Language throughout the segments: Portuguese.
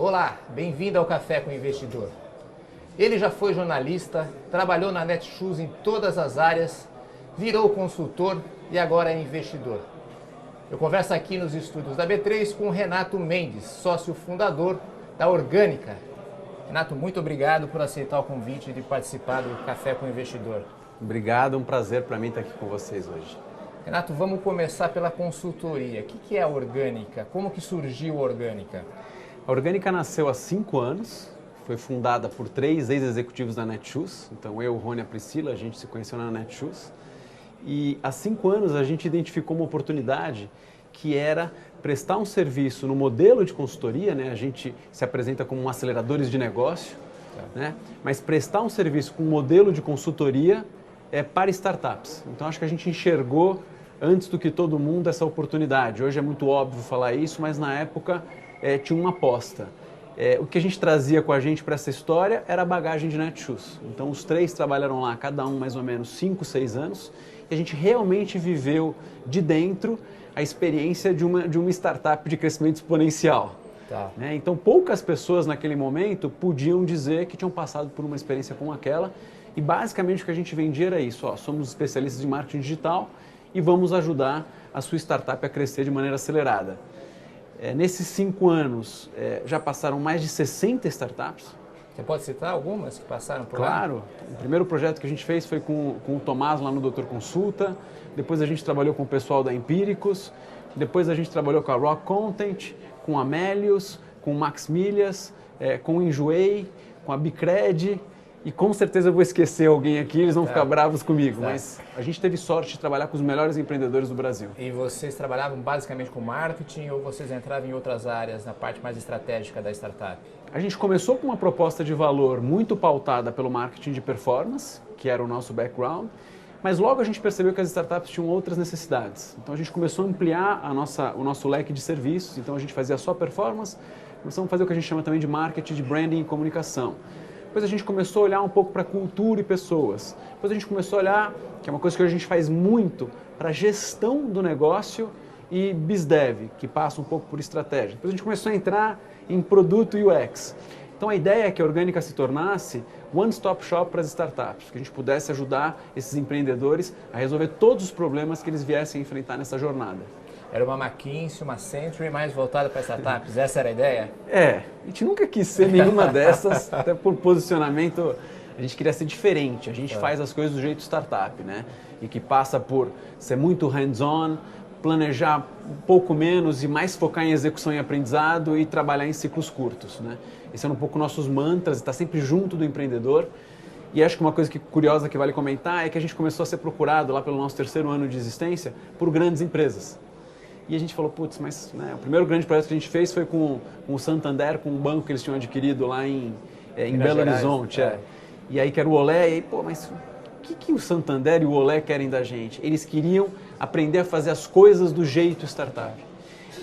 Olá, bem-vindo ao Café com o Investidor. Ele já foi jornalista, trabalhou na Netshoes em todas as áreas, virou consultor e agora é investidor. Eu converso aqui nos estúdios da B3 com o Renato Mendes, sócio fundador da Orgânica. Renato, muito obrigado por aceitar o convite de participar do Café com o Investidor. Obrigado, um prazer para mim estar aqui com vocês hoje. Renato, vamos começar pela consultoria. O que é a Orgânica? Como que surgiu a Orgânica? A Orgânica nasceu há 5 anos, foi fundada por 3 ex-executivos da Netshoes. Então eu, o Rony e a Priscila, a gente se conheceu na Netshoes. E há 5 anos a gente identificou uma oportunidade que era prestar um serviço no modelo de consultoria, né? A gente se apresenta como aceleradores de negócio, né? Mas prestar um serviço com um modelo de consultoria para startups. Então acho que a gente enxergou antes do que todo mundo essa oportunidade. Hoje é muito óbvio falar isso, mas na época tinha uma aposta. O que a gente trazia com a gente para essa história era a bagagem de Netshoes. Então os 3 trabalharam lá, cada um mais ou menos 5, 6 anos, e a gente realmente viveu de dentro a experiência de uma startup de crescimento exponencial. Tá. Né? Então poucas pessoas naquele momento podiam dizer que tinham passado por uma experiência como aquela, e basicamente o que a gente vendia era isso: somos especialistas de marketing digital e vamos ajudar a sua startup a crescer de maneira acelerada. Nesses 5 anos, já passaram mais de 60 startups. Você pode citar algumas que passaram por lá? Claro. O primeiro projeto que a gente fez foi com o Tomás lá no Doutor Consulta. Depois a gente trabalhou com o pessoal da Empíricos. Depois a gente trabalhou com a Rock Content, com a Melius, com o Max Milhas, com o Enjoei, com a Bicred. E com certeza eu vou esquecer alguém aqui, eles vão ficar bravos comigo, mas a gente teve sorte de trabalhar com os melhores empreendedores do Brasil. E vocês trabalhavam basicamente com marketing ou vocês entravam em outras áreas, na parte mais estratégica da startup? A gente começou com uma proposta de valor muito pautada pelo marketing de performance, que era o nosso background, mas logo a gente percebeu que as startups tinham outras necessidades. Então a gente começou a ampliar o nosso leque de serviços, então a gente fazia só performance, começamos a fazer o que a gente chama também de marketing, de branding e comunicação. Depois a gente começou a olhar um pouco para cultura e pessoas. Depois a gente começou a olhar, que é uma coisa que a gente faz muito, para a gestão do negócio e BizDev, que passa um pouco por estratégia. Depois a gente começou a entrar em produto e UX. Então a ideia é que a Orgânica se tornasse one-stop shop para as startups, que a gente pudesse ajudar esses empreendedores a resolver todos os problemas que eles viessem enfrentar nessa jornada. Era uma McKinsey, uma Century, mais voltada para startups. Essa era a ideia? A gente nunca quis ser nenhuma dessas, até por posicionamento, a gente queria ser diferente. A gente faz as coisas do jeito startup, né? E que passa por ser muito hands-on, planejar um pouco menos e mais focar em execução e aprendizado e trabalhar em ciclos curtos, né? Esse é um pouco nossos mantras, estar sempre junto do empreendedor. E acho que uma coisa curiosa que vale comentar é que a gente começou a ser procurado lá pelo nosso 3º ano de existência por grandes empresas. E a gente falou, putz, mas o primeiro grande projeto que a gente fez foi com o Santander, com um banco que eles tinham adquirido lá em Belo Horizonte. E aí que era o Olé, e aí, mas o que o Santander e o Olé querem da gente? Eles queriam aprender a fazer as coisas do jeito startup.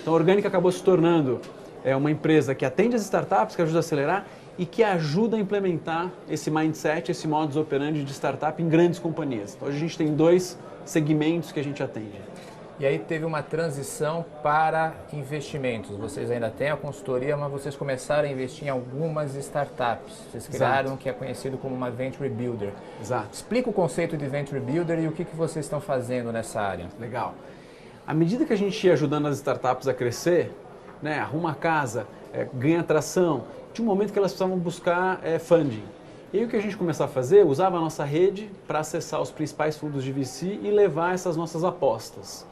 Então a Orgânica acabou se tornando uma empresa que atende as startups, que ajuda a acelerar e que ajuda a implementar esse mindset, esse modus operandi de startup em grandes companhias. Então hoje a gente tem 2 segmentos que a gente atende. E aí teve uma transição para investimentos. Vocês ainda têm a consultoria, mas vocês começaram a investir em algumas startups. Vocês criaram o que é conhecido como uma Venture Builder. Exato. Explica o conceito de Venture Builder e o que vocês estão fazendo nessa área. Legal. À medida que a gente ia ajudando as startups a crescer, né, arruma a casa, ganha atração, tinha um momento que elas precisavam buscar funding. E aí o que a gente começou a fazer? Usava a nossa rede para acessar os principais fundos de VC e levar essas nossas apostas.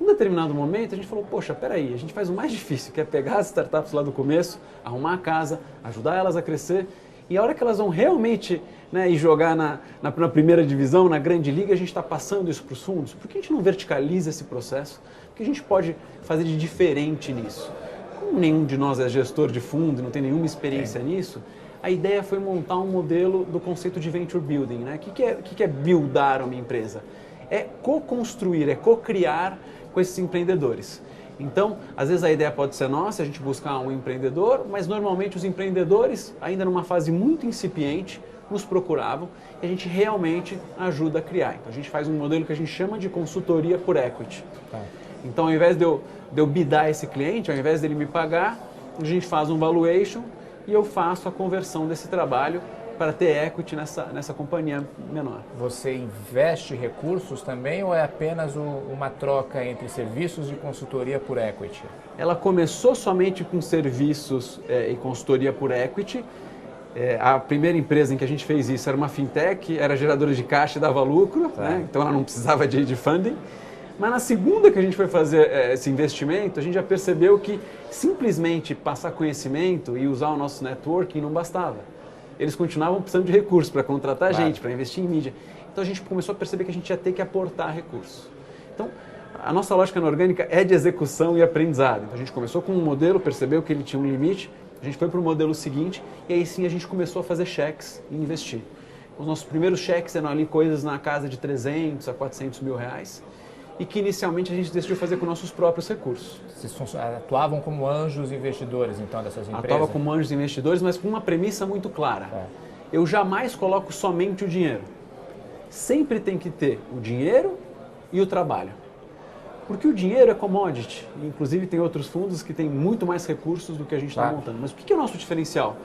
Em um determinado momento, a gente falou, poxa, peraí, a gente faz o mais difícil, que é pegar as startups lá do começo, arrumar a casa, ajudar elas a crescer, e a hora que elas vão realmente ir jogar na primeira divisão, na grande liga, a gente está passando isso para os fundos. Por que a gente não verticaliza esse processo? O que a gente pode fazer de diferente nisso? Como nenhum de nós é gestor de fundo, não tem nenhuma experiência nisso, a ideia foi montar um modelo do conceito de Venture Building. Né? O que é buildar uma empresa? É co-construir, é co-criar com esses empreendedores. Então, às vezes a ideia pode ser nossa, a gente buscar um empreendedor, mas normalmente os empreendedores, ainda numa fase muito incipiente, nos procuravam e a gente realmente ajuda a criar. Então a gente faz um modelo que a gente chama de consultoria por equity. Então ao invés de eu bidar esse cliente, ao invés dele me pagar, a gente faz um valuation e eu faço a conversão desse trabalho para ter equity nessa companhia menor. Você investe recursos também ou é apenas uma troca entre serviços de consultoria por equity? Ela começou somente com serviços e consultoria por equity. A primeira empresa em que a gente fez isso era uma fintech, era geradora de caixa e dava lucro, né? Então ela não precisava de funding. Mas na segunda que a gente foi fazer esse investimento, a gente já percebeu que simplesmente passar conhecimento e usar o nosso networking não bastava. Eles continuavam precisando de recursos para contratar gente, para investir em mídia. Então a gente começou a perceber que a gente ia ter que aportar recursos. Então a nossa lógica na orgânica é de execução e aprendizado. Então a gente começou com um modelo, percebeu que ele tinha um limite, a gente foi para o modelo seguinte e aí sim a gente começou a fazer cheques e investir. Os nossos primeiros cheques eram ali coisas na casa de 300 a 400 mil reais e que inicialmente a gente decidiu fazer com nossos próprios recursos. Vocês atuavam como anjos investidores, então, dessas empresas? Atuava como anjos investidores, mas com uma premissa muito clara. Eu jamais coloco somente o dinheiro. Sempre tem que ter o dinheiro e o trabalho. Porque o dinheiro é commodity. Inclusive tem outros fundos que têm muito mais recursos do que a gente está montando. Mas o que é o nosso diferencial?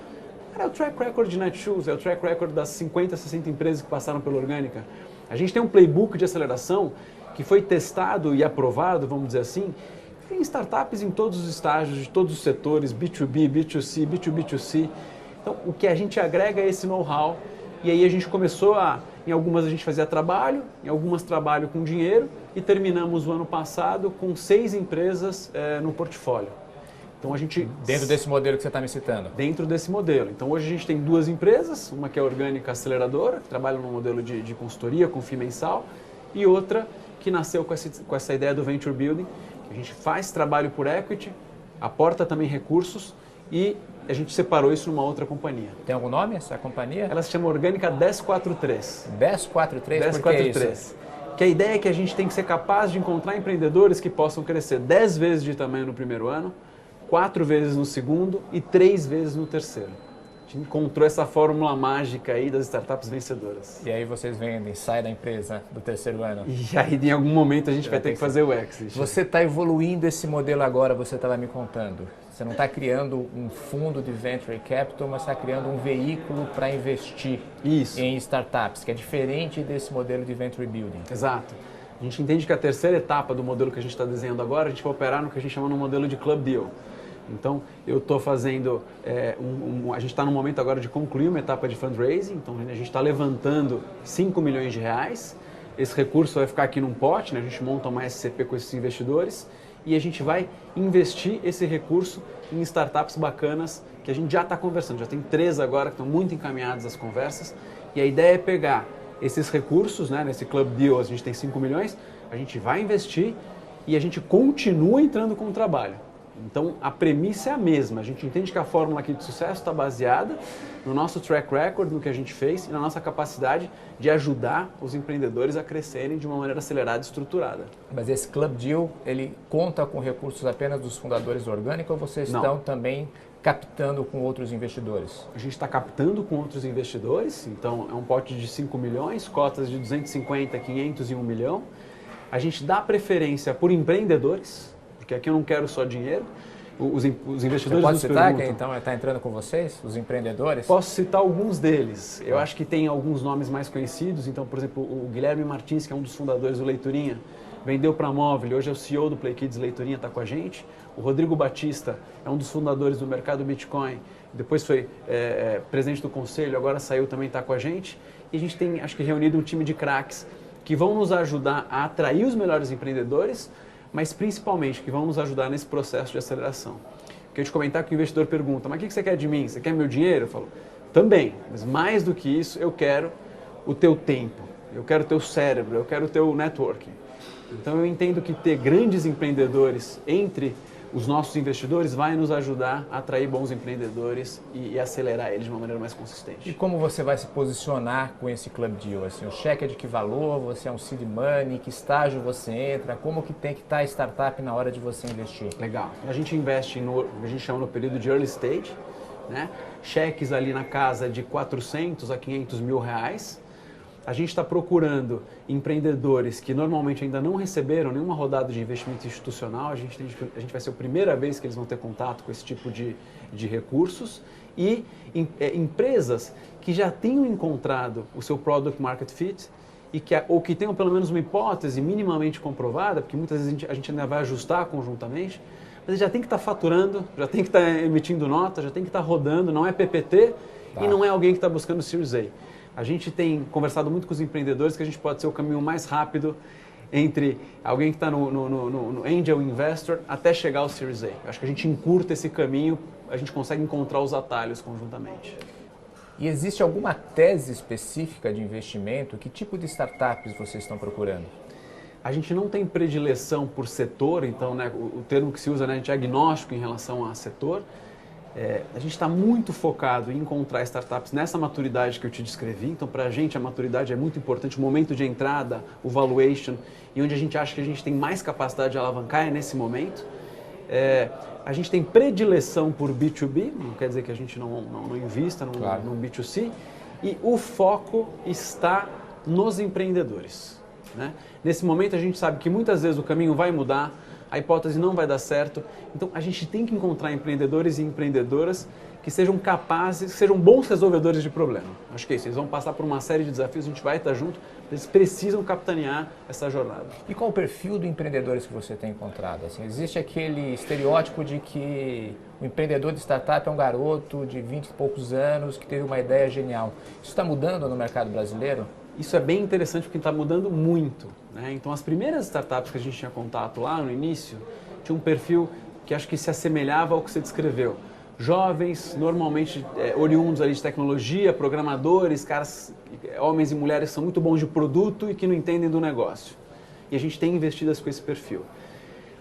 É o track record de Netshoes, é o track record das 50, 60 empresas que passaram pela Orgânica. A gente tem um playbook de aceleração que foi testado e aprovado, vamos dizer assim, em startups em todos os estágios, de todos os setores, B2B, B2C, B2B2C. Então, o que a gente agrega é esse know-how e aí a gente começou em algumas a gente fazia trabalho, em algumas trabalho com dinheiro e terminamos o ano passado com 6 empresas no portfólio. Então a gente... Dentro desse modelo que você está me citando? Dentro desse modelo. Então hoje a gente tem 2 empresas, uma que é a Orgânica Aceleradora, que trabalha no modelo de consultoria com FII mensal, e outra que nasceu com essa ideia do Venture Building, que a gente faz trabalho por equity, aporta também recursos e a gente separou isso numa outra companhia. Tem algum nome essa companhia? Ela se chama Orgânica 1043. 1043? 1043. Por que isso? Que a ideia é que a gente tem que ser capaz de encontrar empreendedores que possam crescer 10 vezes de tamanho no primeiro ano, 4 vezes no segundo e 3 vezes no terceiro. A gente encontrou essa fórmula mágica aí das startups vencedoras. E aí vocês vendem, sai da empresa do terceiro ano. E aí em algum momento a gente vai ter que fazer o exit. Você está evoluindo esse modelo agora, você estava me contando. Você não está criando um fundo de venture capital, mas está criando um veículo para investir em startups, que é diferente desse modelo de venture building. Exato. A gente entende que a terceira etapa do modelo que a gente está desenhando agora, a gente vai operar no que a gente chama de um modelo de club deal. Então, eu estou fazendo, a gente está no momento agora de concluir uma etapa de fundraising, então a gente está levantando 5 milhões de reais, esse recurso vai ficar aqui num pote, né? A gente monta uma SCP com esses investidores e a gente vai investir esse recurso em startups bacanas que a gente já está conversando, já tem 3 agora que estão muito encaminhadas as conversas e a ideia é pegar esses recursos, né? Nesse Club Deal a gente tem 5 milhões, a gente vai investir e a gente continua entrando com o trabalho. Então, a premissa é a mesma. A gente entende que a fórmula aqui de sucesso está baseada no nosso track record, no que a gente fez e na nossa capacidade de ajudar os empreendedores a crescerem de uma maneira acelerada e estruturada. Mas esse Club Deal, ele conta com recursos apenas dos fundadores da Orgânica ou vocês estão também captando com outros investidores? A gente está captando com outros investidores, então é um pote de 5 milhões, cotas de 250, 500 e 1 milhão. A gente dá preferência por empreendedores, porque aqui eu não quero só dinheiro. Os investidores Você pode citar quem então está entrando com vocês, os empreendedores? Posso citar alguns deles. Eu acho que tem alguns nomes mais conhecidos. Então, por exemplo, o Guilherme Martins, que é um dos fundadores do Leiturinha, vendeu para a Móvel, hoje é o CEO do Play Kids Leiturinha, está com a gente. O Rodrigo Batista é um dos fundadores do mercado Bitcoin, depois foi presidente do conselho, agora saiu também, está com a gente. E a gente tem, acho que, reunido um time de craques que vão nos ajudar a atrair os melhores empreendedores, mas principalmente que vão nos ajudar nesse processo de aceleração. Queria te comentar que o investidor pergunta, mas o que você quer de mim? Você quer meu dinheiro? Eu falo, também, mas mais do que isso, eu quero o teu tempo, eu quero o teu cérebro, eu quero o teu networking. Então eu entendo que ter grandes empreendedores entre os nossos investidores vai nos ajudar a atrair bons empreendedores e acelerar eles de uma maneira mais consistente. E como você vai se posicionar com esse Club Deal? Assim, o cheque é de que valor? Você é um seed money? Que estágio você entra? Como que tem que estar a startup na hora de você investir? Legal. A gente investe a gente chama no período de early stage, né? Cheques ali na casa de 400 a 500 mil reais. a gente está procurando empreendedores que normalmente ainda não receberam nenhuma rodada de investimento institucional. A gente vai ser a primeira vez que eles vão ter contato com esse tipo de recursos. E empresas que já tenham encontrado o seu product market fit ou que tenham pelo menos uma hipótese minimamente comprovada, porque muitas vezes a gente ainda vai ajustar conjuntamente, mas já tem que estar faturando, já tem que estar emitindo nota, já tem que estar rodando, não é PPT e não é alguém que está buscando Series A. A gente tem conversado muito com os empreendedores que a gente pode ser o caminho mais rápido entre alguém que está no Angel Investor até chegar ao Series A. Acho que a gente encurta esse caminho, a gente consegue encontrar os atalhos conjuntamente. E existe alguma tese específica de investimento? Que tipo de startups vocês estão procurando? A gente não tem predileção por setor, então, né, o termo que se usa, né, a gente é agnóstico em relação a setor. A gente está muito focado em encontrar startups nessa maturidade que eu te descrevi. Então, para a gente, a maturidade é muito importante. O momento de entrada, o valuation, e onde a gente acha que a gente tem mais capacidade de alavancar é nesse momento. A gente tem predileção por B2B, não quer dizer que a gente não invista no B2C. E o foco está nos empreendedores, né? Nesse momento, a gente sabe que muitas vezes o caminho vai mudar, a hipótese não vai dar certo. Então, a gente tem que encontrar empreendedores e empreendedoras que sejam capazes, que sejam bons resolvedores de problema. Acho que é isso. Eles vão passar por uma série de desafios, a gente vai estar junto, eles precisam capitanear essa jornada. E qual o perfil de empreendedores que você tem encontrado? Assim, existe aquele estereótipo de que o empreendedor de startup é um garoto de 20 e poucos anos que teve uma ideia genial. Isso está mudando no mercado brasileiro? Isso é bem interessante porque está mudando muito, né? Então, as primeiras startups que a gente tinha contato lá no início, tinha um perfil que acho que se assemelhava ao que você descreveu. Jovens, normalmente oriundos ali de tecnologia, programadores, caras, homens e mulheres que são muito bons de produto e que não entendem do negócio. E a gente tem investidas com esse perfil.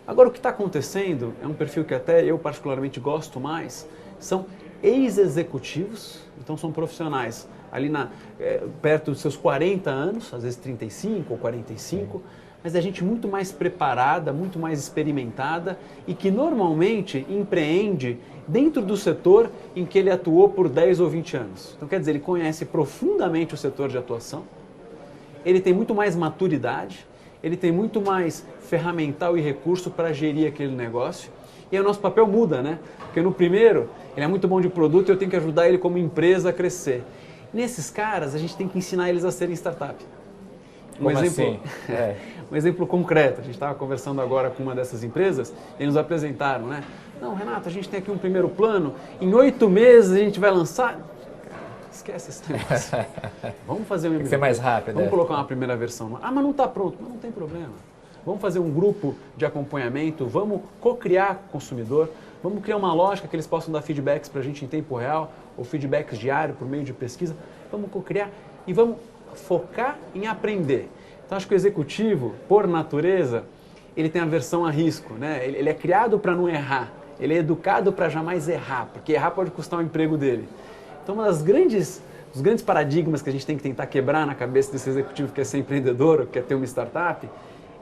Agora, o que está acontecendo é um perfil que até eu particularmente gosto mais, são ex-executivos, então são profissionais ali perto dos seus 40 anos, às vezes 35 ou 45, mas é gente muito mais preparada, muito mais experimentada e que normalmente empreende dentro do setor em que ele atuou por 10 ou 20 anos. Então, quer dizer, ele conhece profundamente o setor de atuação, ele tem muito mais maturidade, ele tem muito mais ferramental e recurso para gerir aquele negócio. E aí o nosso papel muda, né? Porque no primeiro, ele é muito bom de produto e eu tenho que ajudar ele como empresa a crescer. Nesses caras, a gente tem que ensinar eles a serem startup. Um exemplo, um exemplo concreto. A gente estava conversando agora com uma dessas empresas e eles nos apresentaram, né? Não, Renato, a gente tem aqui um primeiro plano, em 8 meses a gente vai lançar... Cara, esquece esse negócio. Vamos fazer um MVP. Tem que ser mais rápido. Vamos colocar uma primeira versão. Ah, mas não está pronto. Mas não tem problema. Vamos fazer um grupo de acompanhamento, vamos co-criar com o consumidor, vamos criar uma lógica que eles possam dar feedbacks para a gente em tempo real, ou feedbacks diários por meio de pesquisa. Vamos co-criar e vamos focar em aprender. Então, acho que o executivo, por natureza, ele tem aversão a risco, né? Ele é criado para não errar, ele é educado para jamais errar, porque errar pode custar o emprego dele. Então, dos grandes paradigmas que a gente tem que tentar quebrar na cabeça desse executivo que quer ser empreendedor, ou que quer ter uma startup,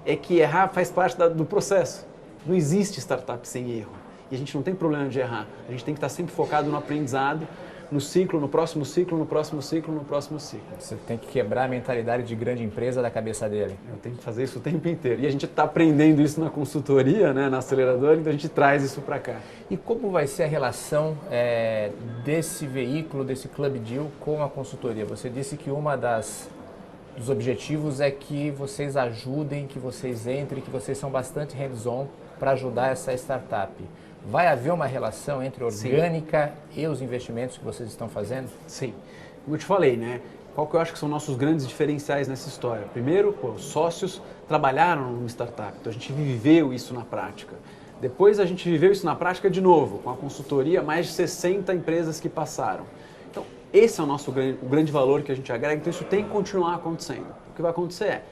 é que errar faz parte do processo. Não existe startup sem erro. E a gente não tem problema de errar. A gente tem que estar sempre focado no aprendizado, no ciclo, no próximo ciclo, no próximo ciclo, no próximo ciclo. Você tem que quebrar a mentalidade de grande empresa da cabeça dele. Eu tenho que fazer isso o tempo inteiro. E a gente está aprendendo isso na consultoria, né, na aceleradora, então a gente traz isso para cá. E como vai ser a relação desse veículo, desse Club Deal com a consultoria? Você disse que dos objetivos é que vocês ajudem, que vocês entrem, que vocês são bastante hands-on para ajudar essa startup. Vai haver uma relação entre a orgânica e os investimentos que vocês estão fazendo? Sim. Como eu te falei, né? Qual que eu acho que são nossos grandes diferenciais nessa história? Primeiro, os sócios trabalharam numa startup, então a gente viveu isso na prática. Depois a gente viveu isso na prática de novo, com a consultoria, mais de 60 empresas que passaram. Então, esse é o grande valor que a gente agrega, então isso tem que continuar acontecendo. O que vai acontecer é,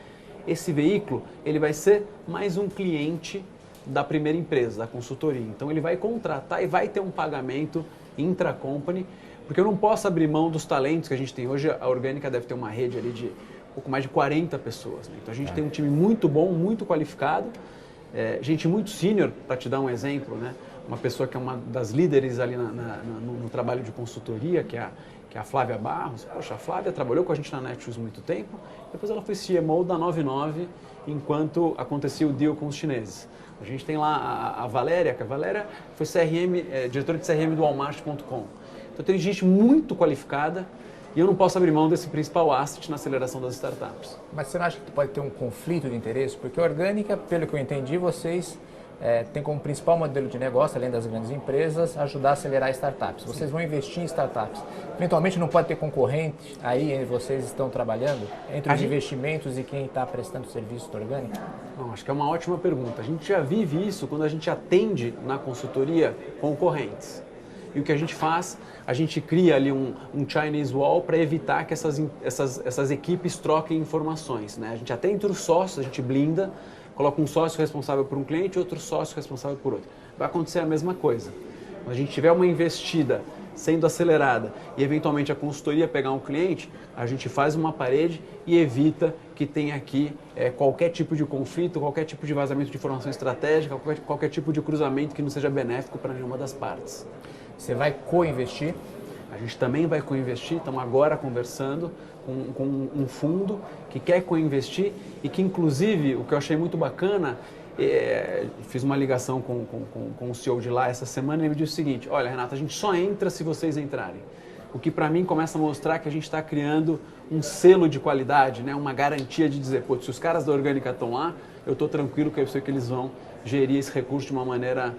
esse veículo ele vai ser mais um cliente da primeira empresa, da consultoria. Então ele vai contratar e vai ter um pagamento intra-company, porque eu não posso abrir mão dos talentos que a gente tem. Hoje a Orgânica deve ter uma rede ali de pouco mais de 40 pessoas, né? Então a gente tem um time muito bom, muito qualificado, gente muito sênior, para te dar um exemplo, né? Uma pessoa que é uma das líderes ali no trabalho de consultoria, que que é a Flávia Barros. Poxa, a Flávia trabalhou com a gente na Netshoes muito tempo, depois ela foi CMO da 99 enquanto acontecia o deal com os chineses. A gente tem lá a Valéria, que a Valéria foi diretora de CRM do Walmart.com. Então tem gente muito qualificada e eu não posso abrir mão desse principal asset na aceleração das startups. Mas você não acha que pode ter um conflito de interesse? Porque a Orgânica, pelo que eu entendi, vocês têm como principal modelo de negócio, além das grandes empresas, ajudar a acelerar startups. Vocês vão investir em startups. Eventualmente não pode ter concorrente aí onde vocês estão trabalhando, entre os investimentos e quem está prestando serviço da Orgânica? Não, acho que é uma ótima pergunta. A gente já vive isso quando a gente atende na consultoria concorrentes. E o que a gente faz, a gente cria ali um Chinese Wall para evitar que essas equipes troquem informações, né? A gente até entre os sócios, a gente blinda, coloca um sócio responsável por um cliente e outro sócio responsável por outro. Vai acontecer a mesma coisa. Quando a gente tiver uma investida sendo acelerada e eventualmente a consultoria pegar um cliente, a gente faz uma parede e evita que tenha aqui qualquer tipo de conflito, qualquer tipo de vazamento de informação estratégica, qualquer tipo de cruzamento que não seja benéfico para nenhuma das partes. Você vai co-investir? A gente também vai co-investir, estamos agora conversando com um fundo que quer co-investir e que, inclusive, o que eu achei muito bacana, fiz uma ligação com o CEO de lá essa semana e ele me disse o seguinte: olha, Renato, a gente só entra se vocês entrarem. O que para mim começa a mostrar que a gente está criando um selo de qualidade, né? Uma garantia de dizer, pô, se os caras da Orgânica estão lá, eu estou tranquilo que eu sei que eles vão gerir esse recurso de uma maneira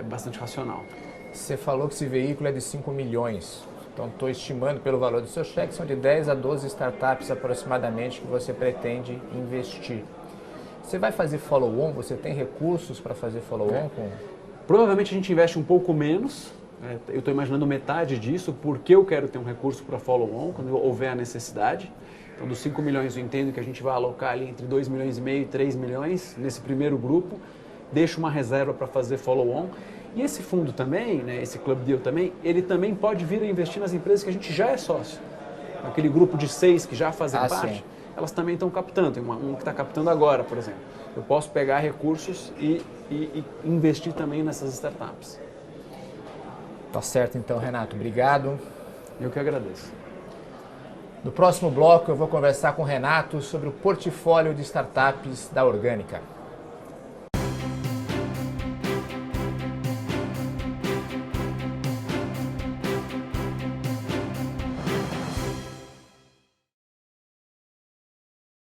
bastante racional. Você falou que esse veículo é de 5 milhões. Então, estou estimando pelo valor do seu cheque, são de 10 a 12 startups aproximadamente que você pretende investir. Você vai fazer follow-on? Você tem recursos para fazer follow-on? Provavelmente a gente investe um pouco menos. Eu estou imaginando metade disso, porque eu quero ter um recurso para follow-on, quando houver a necessidade. Então, dos 5 milhões eu entendo que a gente vai alocar ali entre 2,5 milhões e 3 milhões nesse primeiro grupo. Deixo uma reserva para fazer follow-on. E esse fundo também, né, esse Club Deal também, ele também pode vir a investir nas empresas que a gente já é sócio. Aquele grupo de 6 que já fazem parte, sim, elas também estão captando. Tem um que está captando agora, por exemplo. Eu posso pegar recursos e investir também nessas startups. Tá certo então, Renato. Obrigado. Eu que agradeço. No próximo bloco eu vou conversar com o Renato sobre o portfólio de startups da Orgânica.